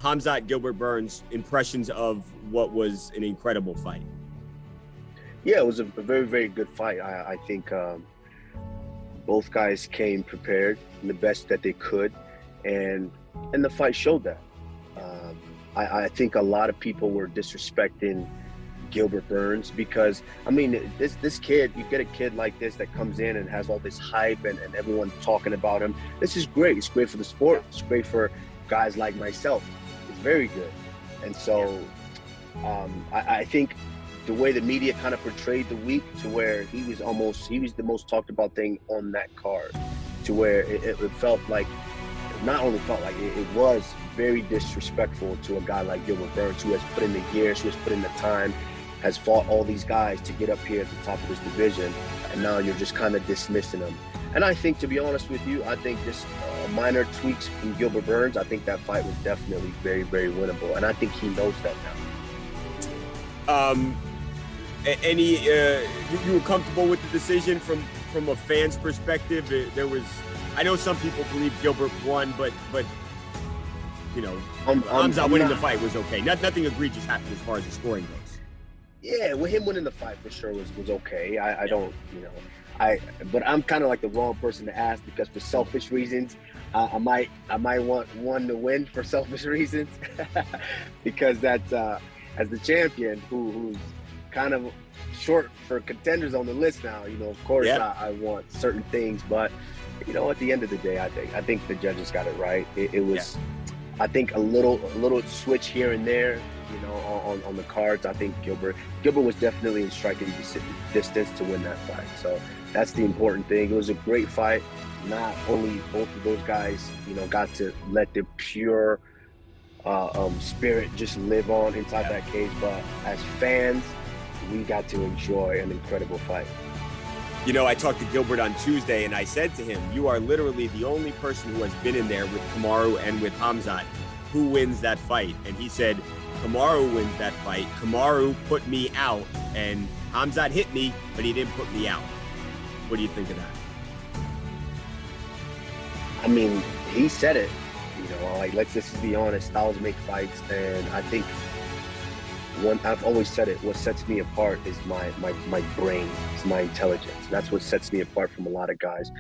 Khamzat Gilbert Burns, impressions of what was an incredible fight. Yeah, it was a very, very good fight. I think both guys came prepared the best that they could, and the fight showed that. Um, I think a lot of people were disrespecting Gilbert Burns because I mean this kid, you get a kid like this that comes in and has all this hype and everyone talking about him. This is great. It's great for the sport. It's great for guys like myself. It's very good. And so I think the way the media kind of portrayed the week to where he was the most talked about thing on that card, to where it felt like, not only felt like, it was very disrespectful to a guy like Gilbert Burns, who has put in the years, who has put in the time, has fought all these guys to get up here at the top of this division, and now you're just kind of dismissing them. And I think, to be honest with you, I think just minor tweaks from Gilbert Burns, I think that fight was definitely very, very winnable, and I think he knows that now. You were comfortable with the decision from a fan's perspective? There was, I know some people believe Gilbert won, but you know, Khamzat winning the fight was okay. Nothing egregious happened as far as the scoring goes. Yeah, with him winning the fight for sure was okay. I don't, but I'm kind of like the wrong person to ask, because for selfish reasons, I might want one to win for selfish reasons, because that's as the champion who's kind of short for contenders on the list now. Of course, yeah. I want certain things, but at the end of the day, I think the judges got it right. It was, yeah. I think a little switch here and there, on the cards. I think Gilbert was definitely in striking distance to win that fight. So that's the important thing. It was a great fight. Not only both of those guys, got to let their pure spirit just live on inside that cage, but as fans, we got to enjoy an incredible fight. I talked to Gilbert on Tuesday, and I said to him, you are literally the only person who has been in there with KAMARU and with Khamzat. Who wins that fight? And he said, KAMARU wins that fight. KAMARU put me out, and Khamzat hit me, but he didn't put me out. What do you think of that? I mean, he said it. Let's just be honest. Styles make fights, and I think I've always said it. What sets me apart is my brain. It's my intelligence. That's what sets me apart from a lot of guys.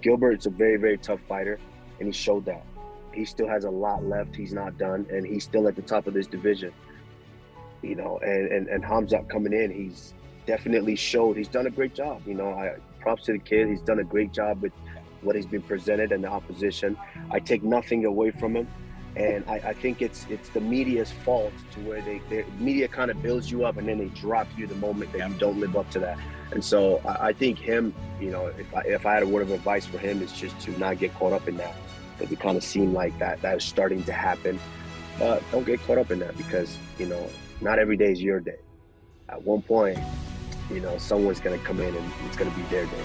Gilbert's a very, very tough fighter, and he showed that. He still has a lot left. He's not done, and he's still at the top of this division. And Khamzat coming in, he's definitely showed he's done a great job. Props to the kid. He's done a great job with what he's been presented and the opposition. I take nothing away from him. And I think it's the media's fault, to where the media kind of builds you up and then they drop you the moment that you don't live up to that. And so I think him, if I had a word of advice for him, it's just to not get caught up in that, because it kind of seemed like that is starting to happen. But don't get caught up in that, because not every day is your day. At one point, someone's going to come in and it's going to be their day.